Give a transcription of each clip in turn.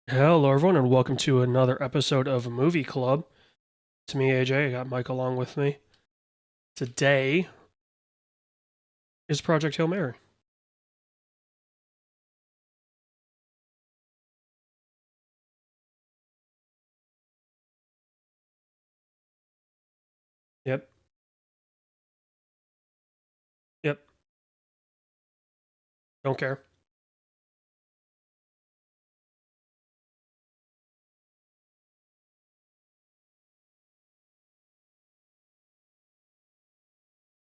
Hello, everyone, and welcome to another episode of Movie Club. It's me, AJ. I got Mike along with me. Today is Project Hail Mary. Yep, yep. Don't care.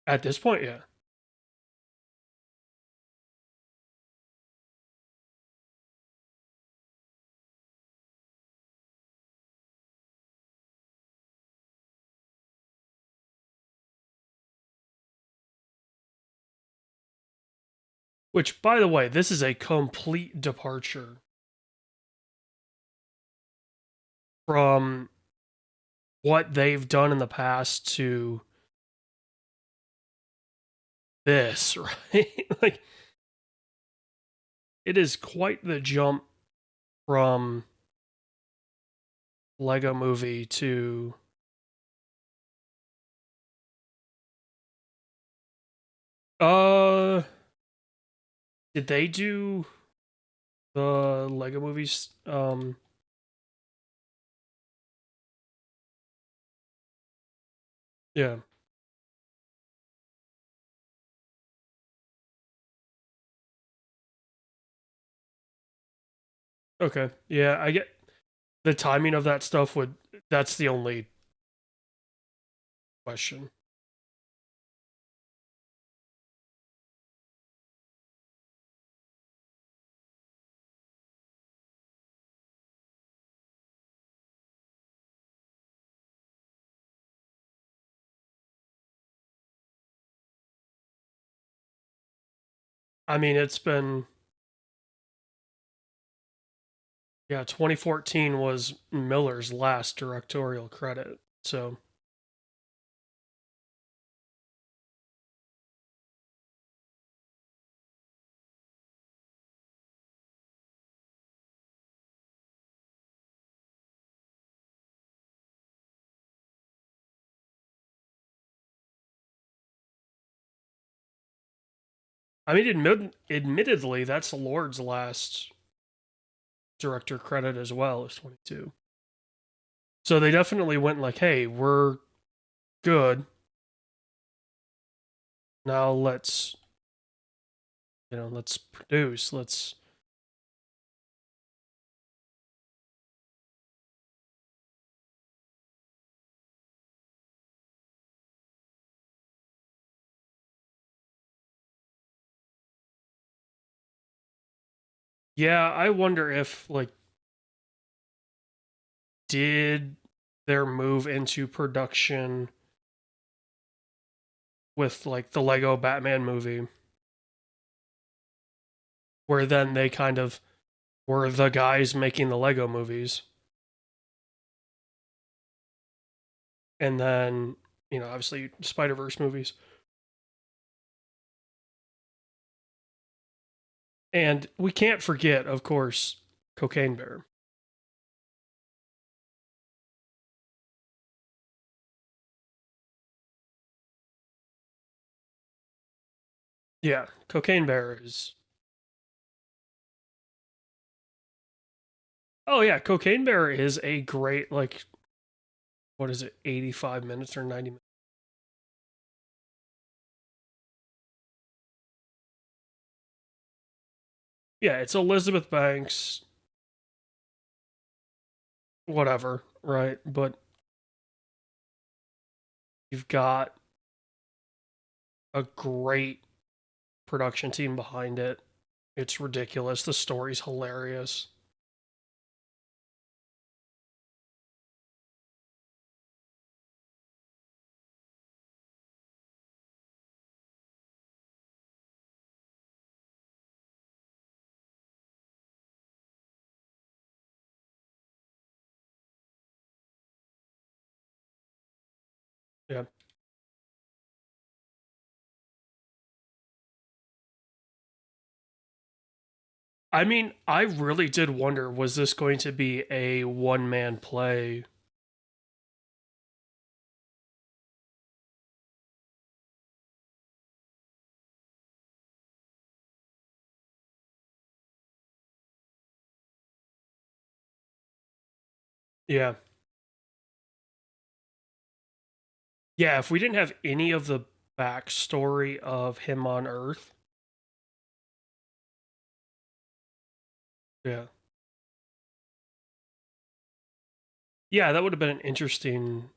At this point, yeah. Which, by the way, this is a complete departure from what they've done in the past to this, right? Like, it is quite the jump from Lego Movie to. Uh, did they do the Lego movies? Yeah. Okay. Yeah, I get the timing of that stuff would that's the only question. I mean, it's been yeah, 2014 was Miller's last directorial credit. So, I mean, admittedly, that's Lord's last director credit as well as 22. So they definitely went like, "Hey, we're good. Now let's produce. Let's." Yeah, I wonder if like did their move into production with like the Lego Batman movie where then they kind of were the guys making the Lego movies. And then, obviously Spider Verse movies. And we can't forget, of course, Cocaine Bear. Yeah, Cocaine Bear is. Oh, yeah, Cocaine Bear is a great, like, what is it, 85 minutes or 90 minutes? Yeah, it's Elizabeth Banks, whatever, right? But you've got a great production team behind it. It's ridiculous. The story's hilarious. Yeah. I mean, I really did wonder, was this going to be a one-man play? Yeah. Yeah, if we didn't have any of the backstory of him on Earth, yeah. Yeah, that would have been an interesting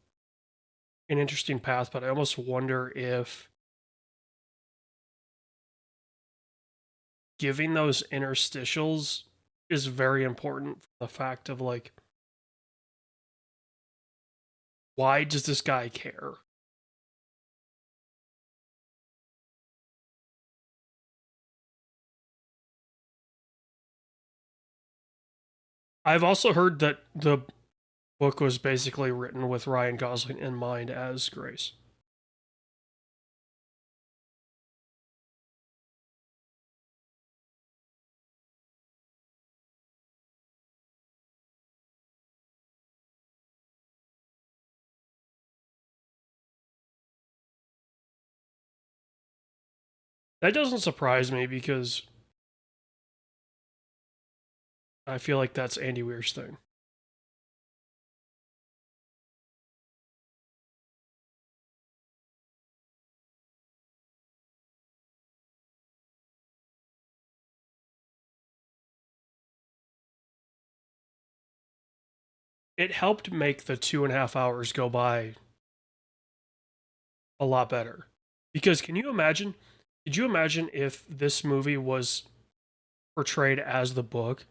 path, but I almost wonder if giving those interstitials is very important for the fact of like, why does this guy care? I've also heard that the book was basically written with Ryan Gosling in mind as Grace. That doesn't surprise me because I feel like that's Andy Weir's thing. It helped make the 2.5 hours go by a lot better. Because can you imagine? Could you imagine if this movie was portrayed as the book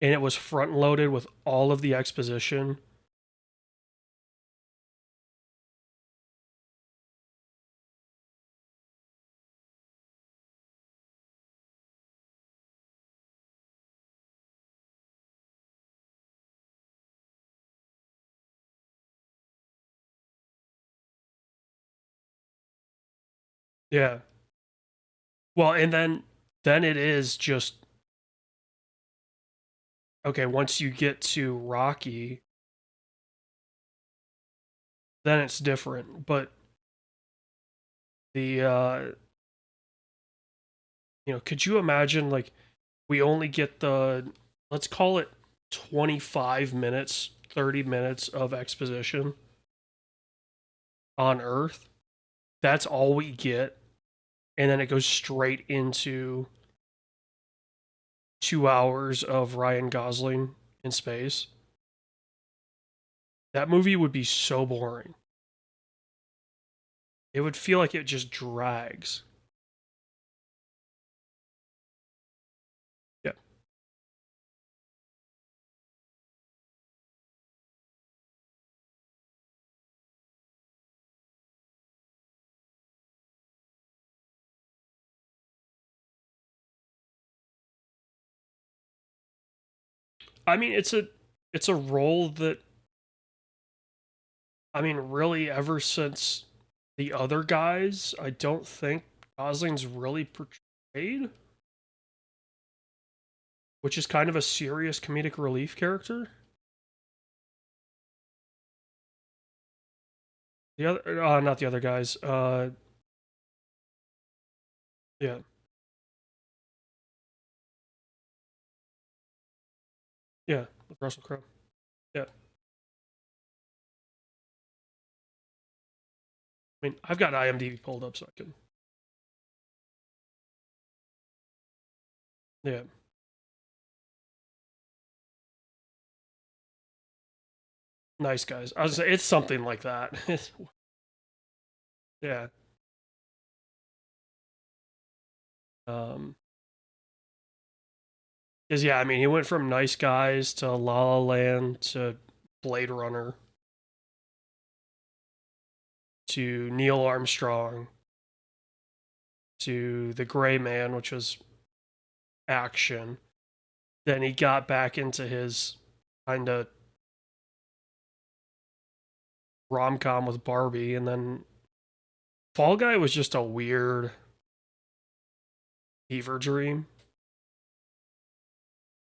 and it was front loaded with all of the exposition? Yeah. Well, and then it is just okay, once you get to Rocky, then it's different. But the could you imagine like we only get the, let's call it 25 minutes, 30 minutes of exposition on Earth. That's all we get. And then it goes straight into 2 hours of Ryan Gosling in space. That movie would be so boring. It would feel like it just drags. Yeah. I mean, it's a role that, I mean, really ever since the other guys, I don't think Gosling's really portrayed, which is kind of a serious comedic relief character. The other, not the other guys. Yeah, yeah, with Russell Crowe. Yeah, I mean, I've got IMDb pulled up so I can. Yeah, nice guys. I was gonna say it's something like that. Yeah. Um. Because yeah, I mean, he went from Nice Guys to La La Land to Blade Runner to Neil Armstrong to The Gray Man, which was action. Then he got back into his kind of rom com with Barbie, and then Fall Guy was just a weird fever dream.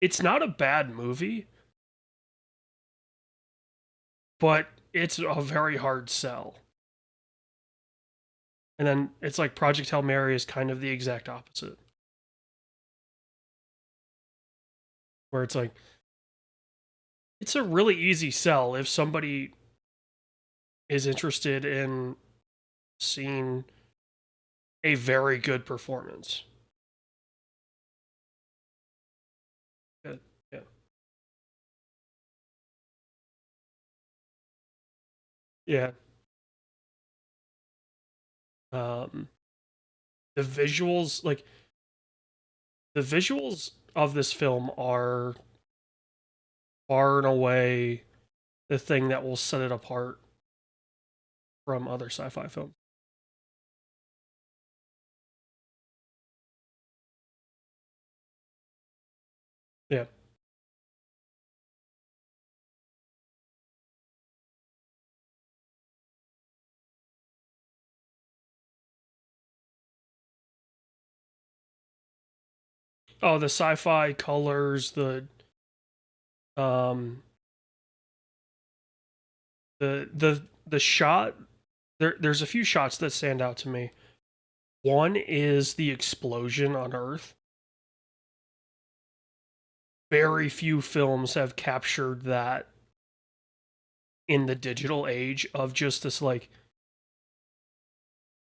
It's not a bad movie, but it's a very hard sell. And then it's like Project Hail Mary is kind of the exact opposite. Where it's like, it's a really easy sell if somebody is interested in seeing a very good performance. Good. Yeah. Yeah. Um, the visuals, like, the visuals of this film are far and away the thing that will set it apart from other sci-fi films. Yeah. Oh, the sci-fi colors, um the shot, there's a few shots that stand out to me. One is the explosion on Earth. Very few films have captured that in the digital age of just this, like,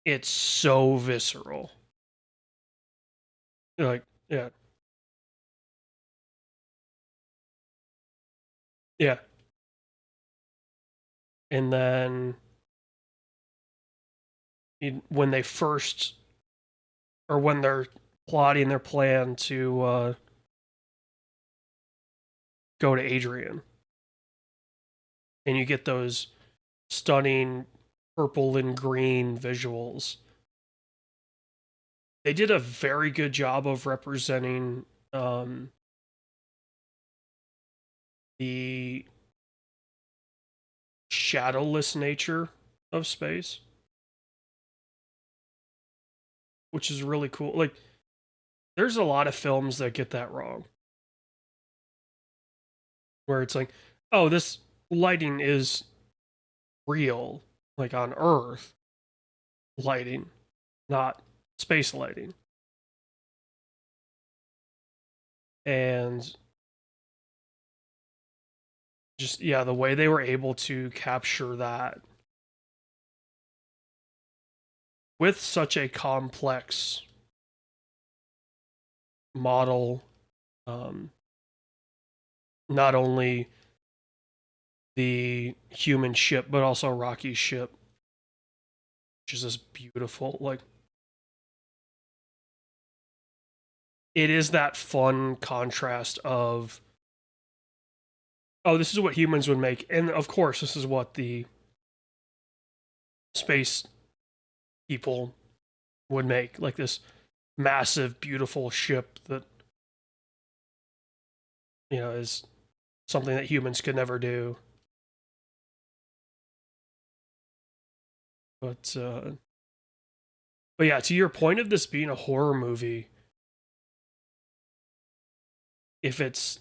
it's so visceral. Like, yeah. Yeah. And then when they first, or when they're plotting their plan to go to Adrian, and you get those stunning purple and green visuals. They did a very good job of representing the shadowless nature of space, which is really cool. Like, there's a lot of films that get that wrong, where it's like, oh, this lighting is real, like on Earth lighting, not space lighting. And just, yeah, the way they were able to capture that with such a complex model, um, not only the human ship, but also Rocky's ship, which is this beautiful, like, it is that fun contrast of, oh, this is what humans would make, and of course this is what the space people would make, like this massive beautiful ship that, is something that humans could never do. But yeah, to your point of this being a horror movie, if it's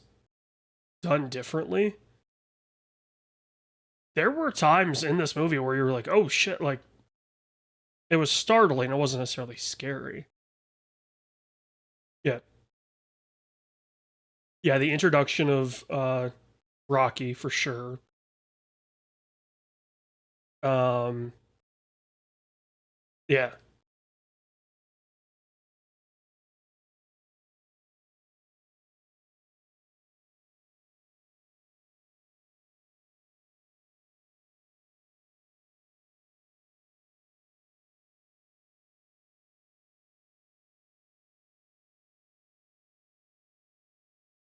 done differently, there were times in this movie where you were like, oh shit, like, it was startling, it wasn't necessarily scary. Yeah. Yeah, the introduction of Rocky for sure. Um, yeah.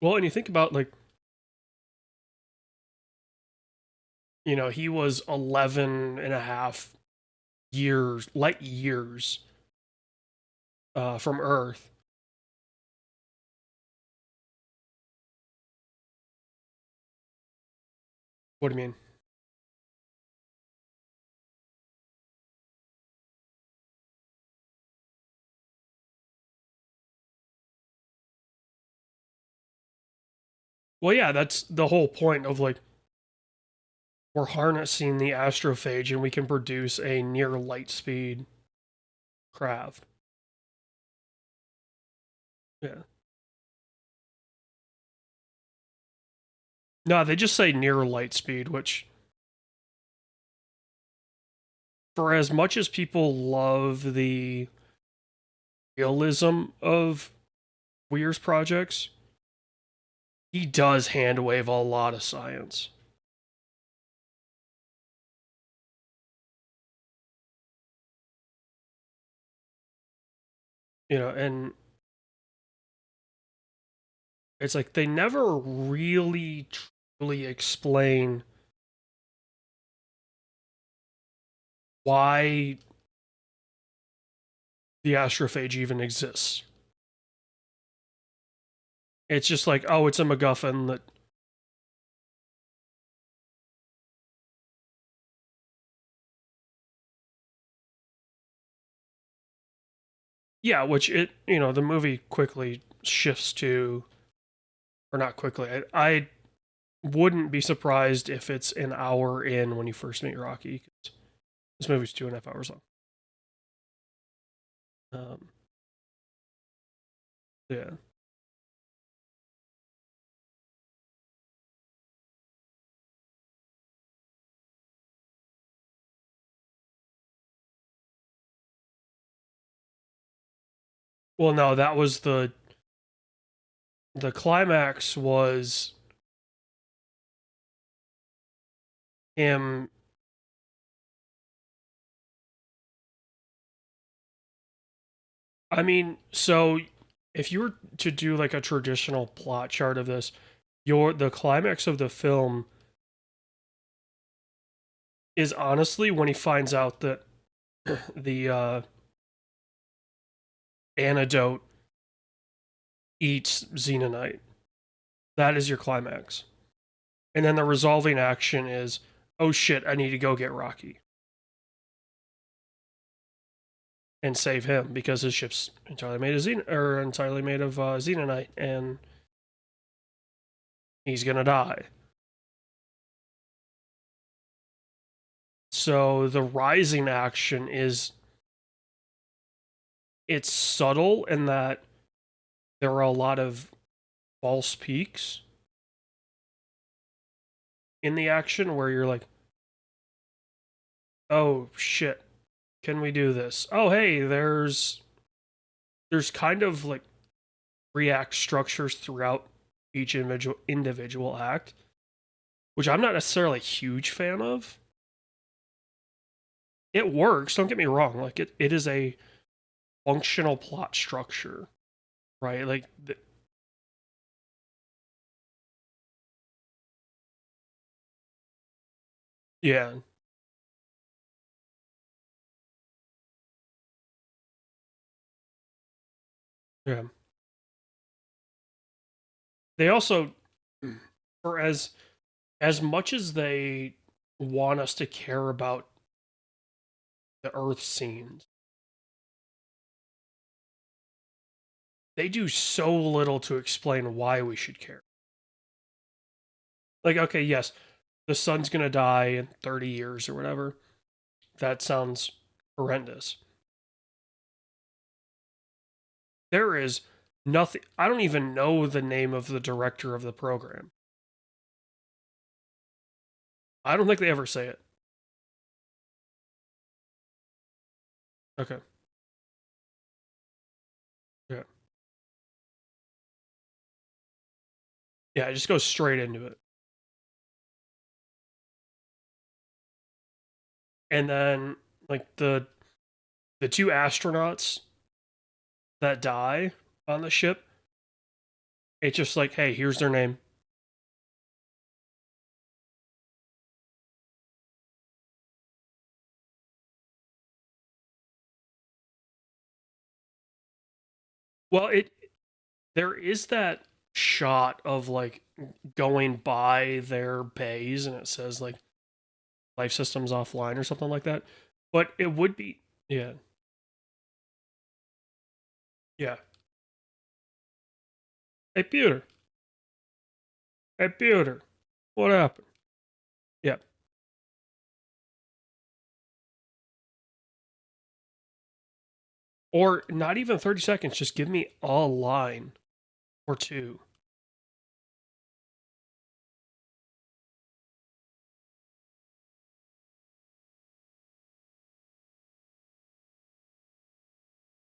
Well, and you think about, like, he was 11 and a half years, light years, from Earth. What do you mean? Well, yeah, that's the whole point of like we're harnessing the astrophage and we can produce a near light speed craft. Yeah. No, they just say near light speed, which for as much as people love the realism of Weir's projects, he does hand wave a lot of science. And it's like they never really truly explain why the astrophage even exists. It's just like, oh, it's a MacGuffin that. Yeah, which the movie quickly shifts to, or not quickly. I wouldn't be surprised if it's an hour in when you first meet Rocky. This movie's 2.5 hours long. Um, yeah. Well, no, that was the climax was him. I mean, so if you were to do like a traditional plot chart of this, the climax of the film is honestly when he finds out that the antidote eats Xenonite. That is your climax. And then the resolving action is, oh shit, I need to go get Rocky and save him because his ship's entirely made of Xenonite, and he's gonna die. So the rising action is, it's subtle in that there are a lot of false peaks in the action where you're like, oh shit, can we do this? Oh hey, there's kind of like react structures throughout each individual act, which I'm not necessarily a huge fan of. It works, don't get me wrong, like it is a functional plot structure, right? Like yeah. Yeah. They also, for as much as they want us to care about the Earth scenes, they do so little to explain why we should care. Like, okay, yes, the sun's gonna die in 30 years or whatever. That sounds horrendous. There is nothing. I don't even know the name of the director of the program. I don't think they ever say it. Okay. Yeah. Yeah, just go straight into it. And then like the two astronauts that die on the ship, it's just like, hey, here's their name. Well, it there is that shot of like going by their bays and it says like life systems offline or something like that. But it would be, yeah. Yeah. Hey Peter. Hey, Peter, what happened? Yeah. Or not even 30 seconds, just give me a line or two.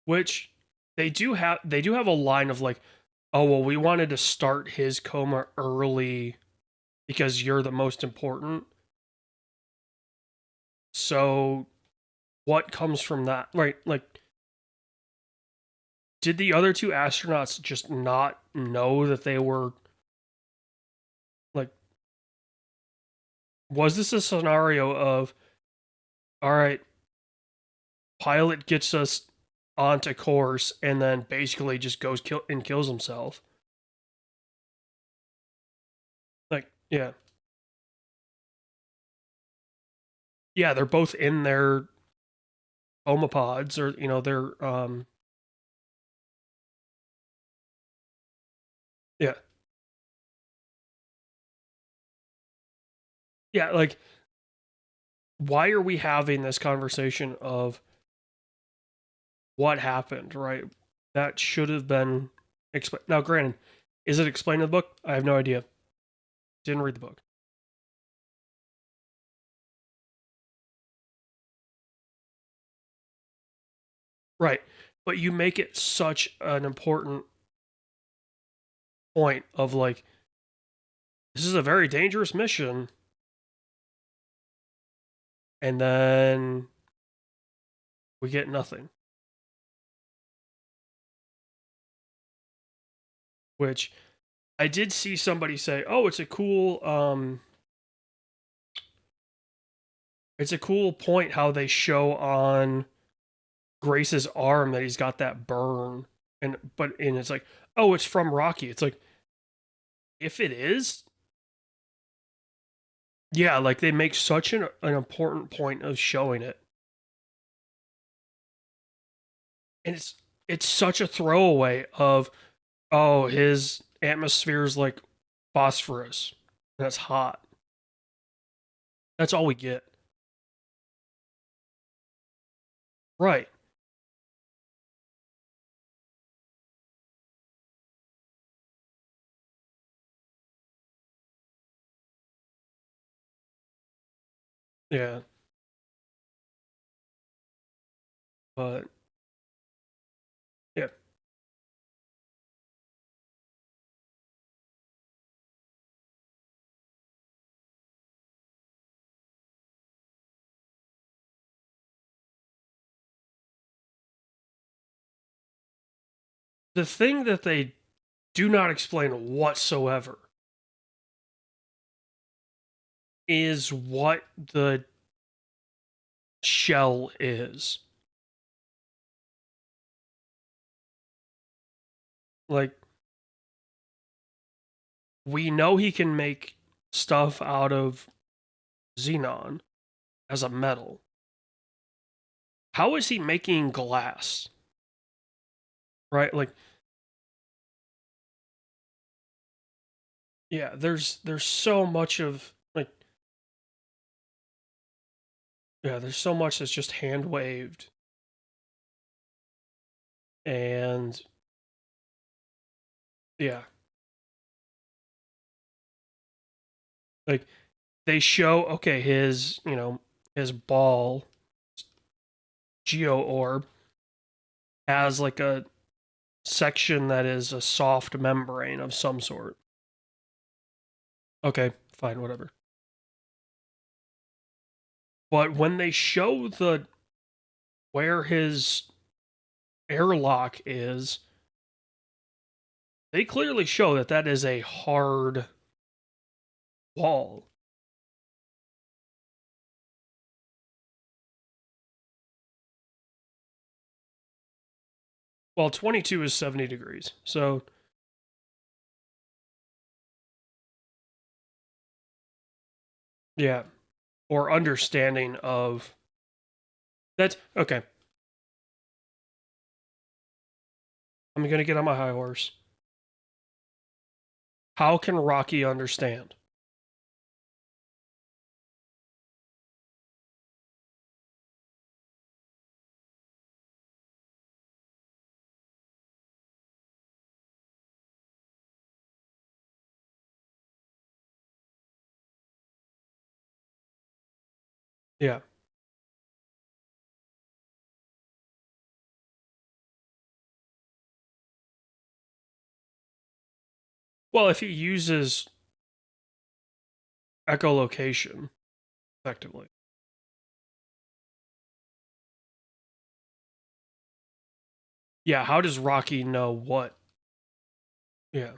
Which they do have a line of like, oh well, we wanted to start his coma early because you're the most important. So what comes from that? Right, like did the other two astronauts just not know that they were like was this a scenario of all right, pilot gets us onto course and then basically just kills himself? Like, yeah. Yeah, they're both in their homopods or their yeah. Yeah, like why are we having this conversation of what happened, right? That should have been explained. Now, granted, is it explained in the book? I have no idea. Didn't read the book. Right. But you make it such an important point of like, this is a very dangerous mission. And then we get nothing. Which I did see somebody say, oh, it's a cool point how they show on Grace's arm that he's got that burn. And it's like, oh, it's from Rocky. It's like, if it is, yeah, like they make such an important point of showing it. And it's such a throwaway of, oh, his atmosphere is like phosphorus. That's hot. That's all we get. Right. Yeah. But yeah. The thing that they do not explain whatsoever is what the shell is. Like, we know he can make stuff out of xenon as a metal. How is he making glass? Right? Like, yeah, there's so much of like yeah, there's so much that's just hand waved. And yeah, like they show okay, his ball geo orb has like a section that is a soft membrane of some sort. Okay, fine, whatever. But when they show the where his airlock is, they clearly show that that is a hard wall. Well, 22 is 70 degrees. So, yeah, or understanding of that's okay. I'm going to get on my high horse. How can Rocky understand? Yeah. Well, if he uses echolocation effectively. Yeah, how does Rocky know what? Yeah.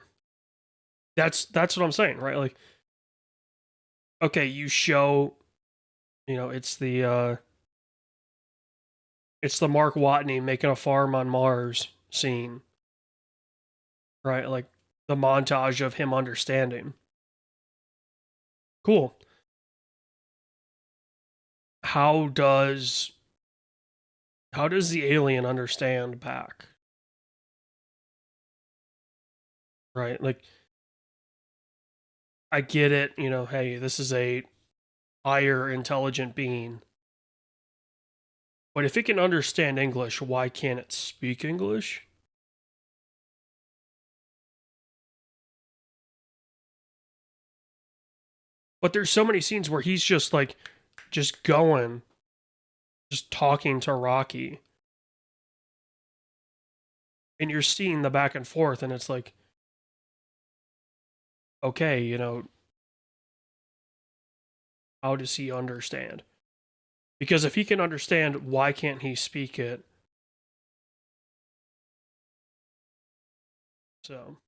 That's what I'm saying, right? Like, okay, you show, it's the Mark Watney making a farm on Mars scene, right? Like the montage of him understanding. Cool. How does how does the alien understand back? Right? Like I get it, hey, this is a higher intelligent being. But if it can understand English, why can't it speak English? But there's so many scenes where he's just like just going, just talking to Rocky, and you're seeing the back and forth, and it's like, okay, how does he understand? Because if he can understand, why can't he speak it? So,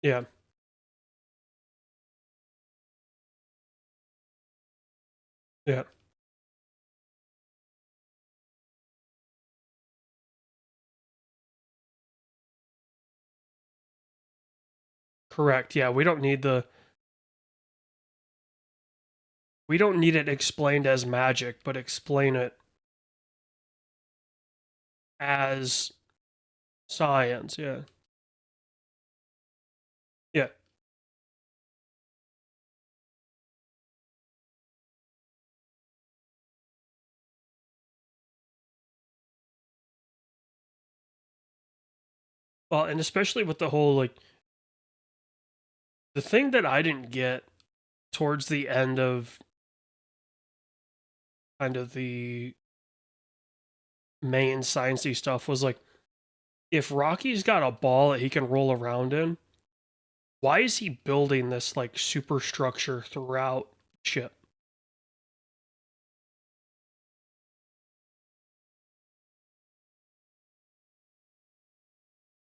yeah, yeah, correct. Yeah, we don't need it explained as magic, but explain it as science. Yeah, yeah. Well, and especially with the whole like the thing that I didn't get towards the end of kind of the main sciencey stuff was like if Rocky's got a ball that he can roll around in, why is he building this like superstructure throughout ship?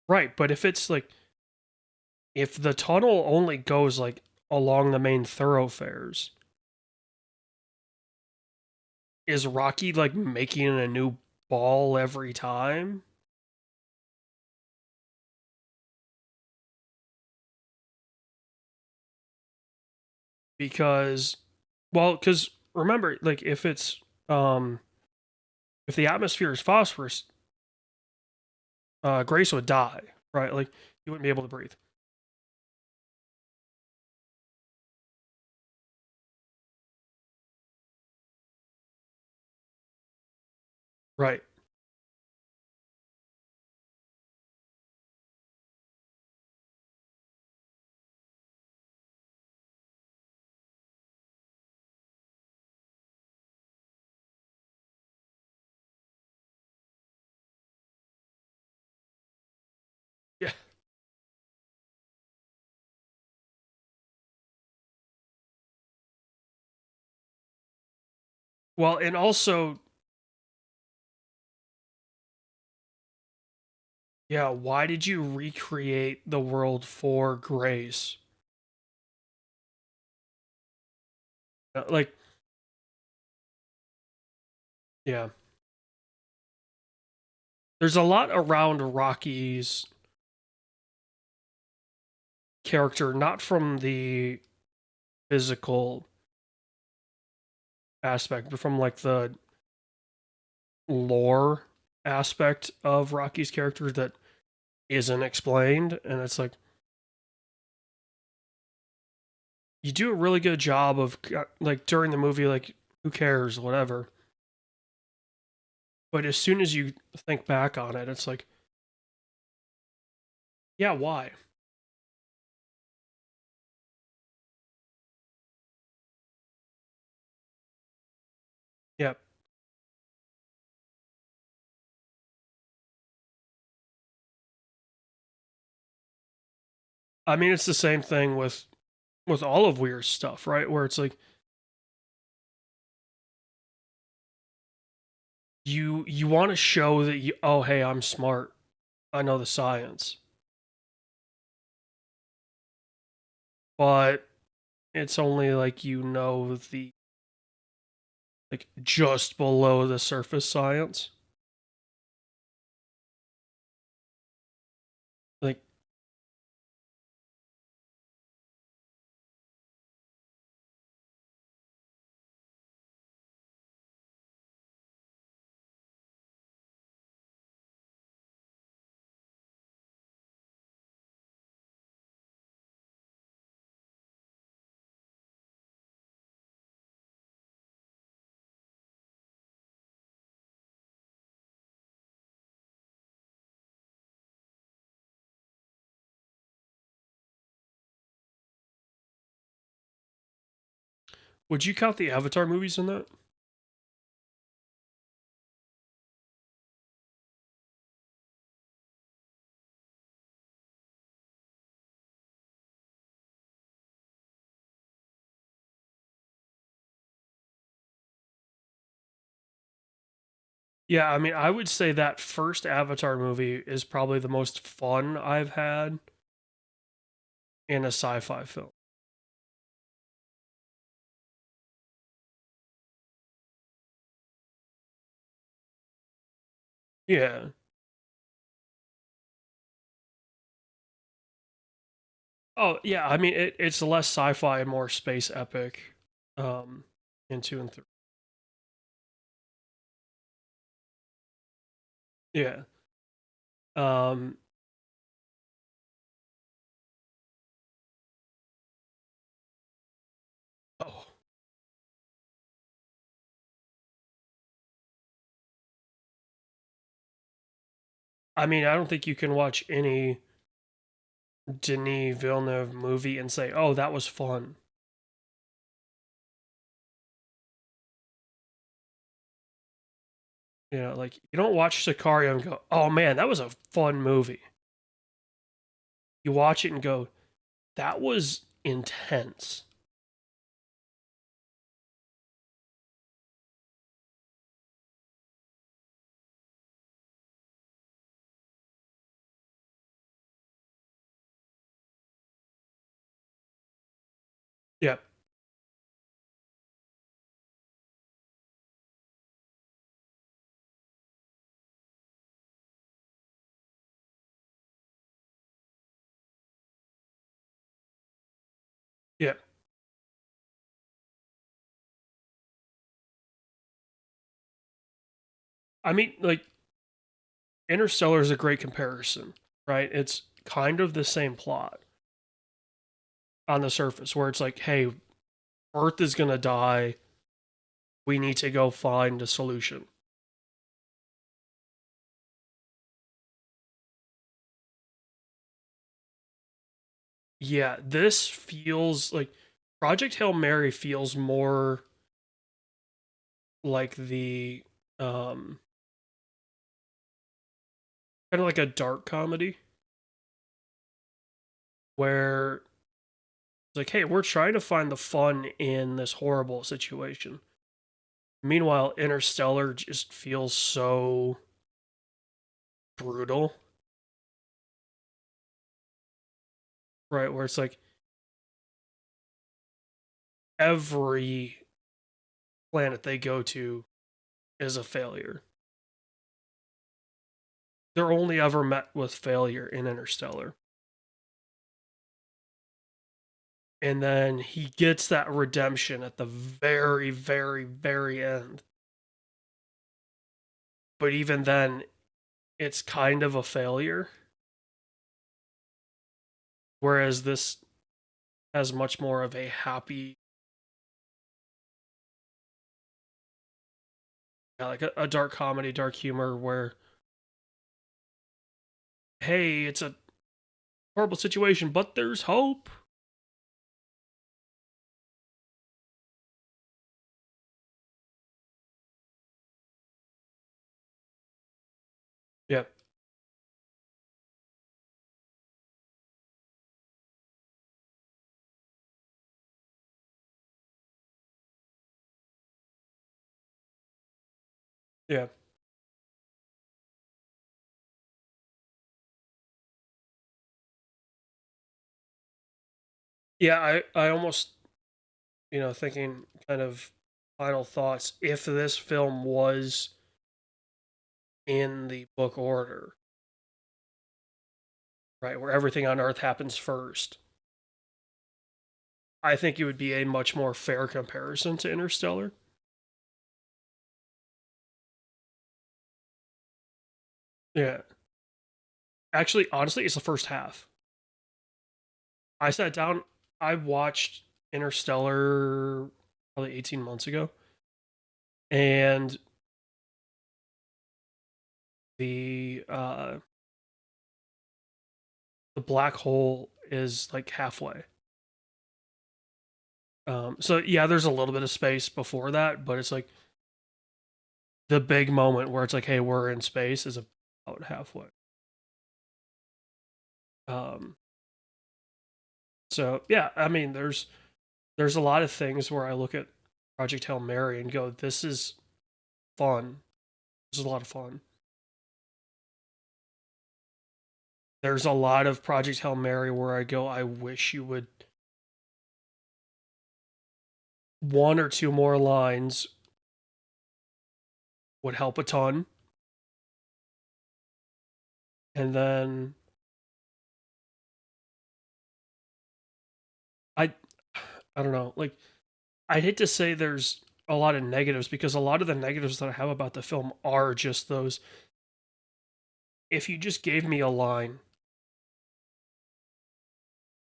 Right, but if it's like if the tunnel only goes like along the main thoroughfares, is Rocky like making a new ball every time? Because because remember, like um if the atmosphere is phosphorus, Grace would die, right? Like he wouldn't be able to breathe. Right. Yeah. Well, and also, yeah, why did you recreate the world for Grace? Like, yeah. there's a lot around Rocky's character, not from the physical aspect, but from like the lore aspect of Rocky's character that isn't explained. And it's like, you do a really good job of, like, during the movie, like, who cares, whatever. But as soon as you think back on it, it's like, yeah, why? Yeah. I mean, it's the same thing with all of Weir's stuff, right? Where it's like, you want to show that you, oh, hey, I'm smart. I know the science. But it's only like, you know, the, like, just below the surface science. Like, would you count the Avatar movies in that? Yeah, I mean, I would say that first Avatar movie is probably the most fun I've had in a sci-fi film. Yeah. Oh, yeah. I mean, it's less sci-fi and more space epic. Um, in two and three. Yeah. Um. Oh, I mean, I don't think you can watch any Denis Villeneuve movie and say, "Oh, that was fun." You know, like, you don't watch Sicario and go, "Oh man, that was a fun movie." You watch it and go, "That was intense." Yeah. Yeah. I mean, like, Interstellar is a great comparison, right? It's kind of the same plot on the surface, where it's like, hey, Earth is gonna die. We need to go find a solution. Yeah, this feels like Project Hail Mary feels more like the kind of like a dark comedy where it's like, hey, we're trying to find the fun in this horrible situation. Meanwhile, Interstellar just feels so brutal, right? Where it's like every planet they go to is a failure. they're only ever met with failure in Interstellar. And then he gets that redemption at the very, very, very end. But even then, it's kind of a failure. Whereas this has much more of a happy, like a dark comedy, dark humor where, hey, it's a horrible situation, but there's hope. Yeah. Yeah. Yeah, I almost, thinking kind of final thoughts. If this film was in the book order, right, where everything on Earth happens first, I think it would be a much more fair comparison to Interstellar. Yeah. Actually, honestly, it's the first half. I sat down, I watched Interstellar probably 18 months ago, and the the black hole is like halfway. So yeah, there's a little bit of space before that, but it's like the big moment where it's like, hey, we're in space is about halfway. Um, so yeah, I mean, there's a lot of things where I look at Project Hail Mary and go, this is fun. This is a lot of fun. There's a lot of Project Hail Mary where I go, I wish you would one or two more lines would help a ton. And then I I don't know, like I'd hate to say there's a lot of negatives because a lot of the negatives that I have about the film are just those. If you just gave me a line,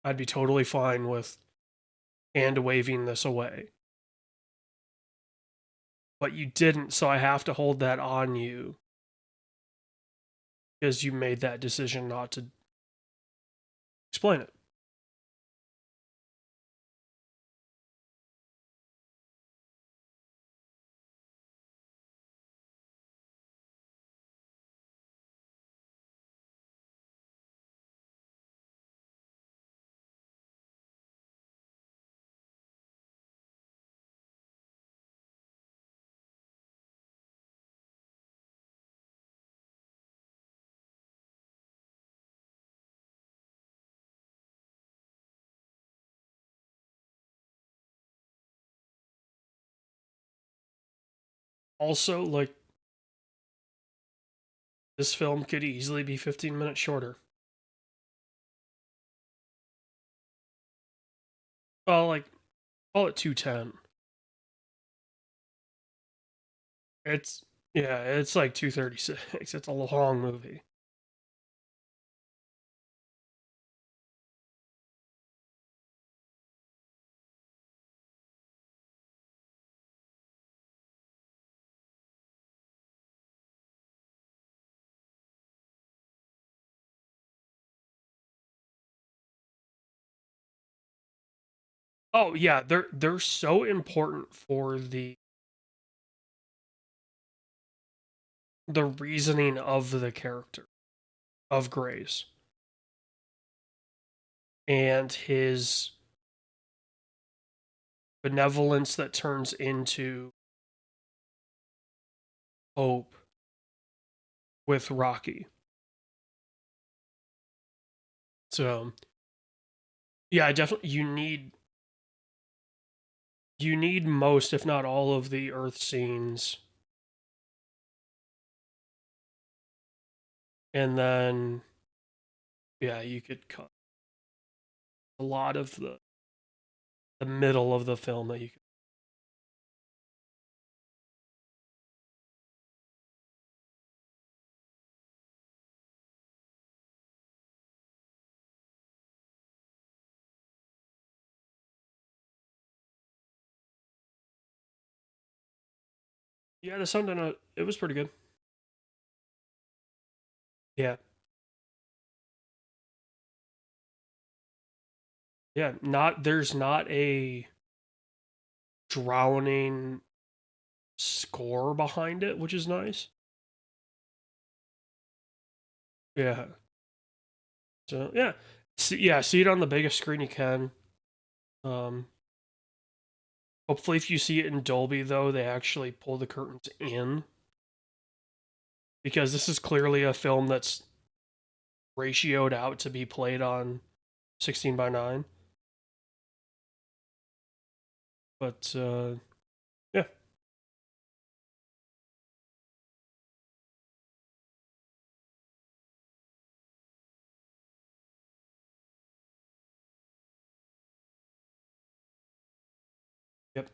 I'd be totally fine with hand waving this away. But you didn't, so I have to hold that on you because you made that decision not to explain it. Also, like, this film could easily be 15 minutes shorter. Well, like, call it 210. It's, yeah, it's like 236. It's a long movie. Oh, yeah, they're so important for the reasoning of the character of Grace and his benevolence that turns into hope with Rocky. So yeah, definitely you need most, if not all, of the Earth scenes And then, yeah, you could cut a lot of the middle of the film that you could. Yeah, the Sundance, it was pretty good. Yeah. Yeah, there's not a drowning score behind it, which is nice. Yeah. So yeah, see it on the biggest screen you can. Um, hopefully, if you see it in Dolby, though, they actually pull the curtains in, because this is clearly a film that's ratioed out to be played on 16:9. But yeah, yep.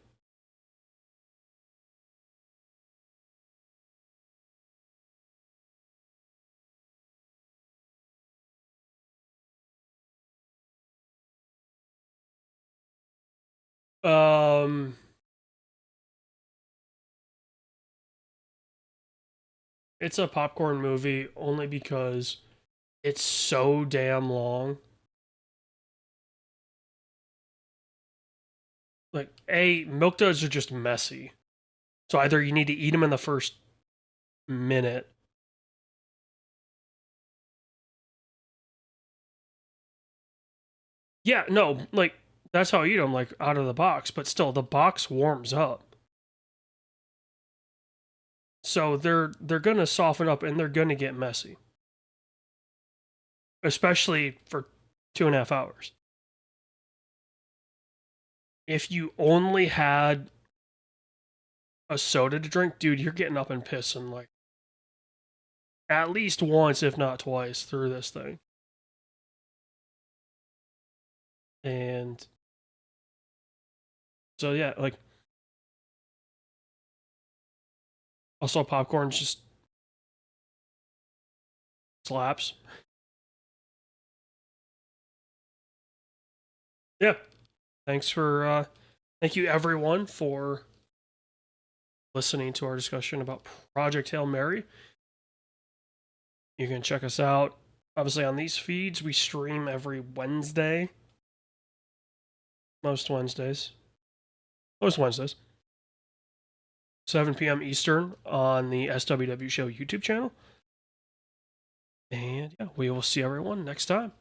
Um, it's a popcorn movie only because it's so damn long. Like, milk duds are just messy. So either you need to eat them in the first minute. Yeah, no, like that's how I eat them, like out of the box. But still, the box warms up, so they're gonna soften up and they're gonna get messy, especially for 2.5 hours. If you only had a soda to drink, dude, you're getting up and pissing like at least once, if not twice, through this thing. And so yeah, like also popcorn just slaps. Yeah. Thank you everyone for listening to our discussion about Project Hail Mary. You can check us out obviously on these feeds. We stream every Wednesday. Most Wednesdays. Most Wednesdays. 7 p.m. Eastern on the SWW Show YouTube channel. And yeah, we will see everyone next time.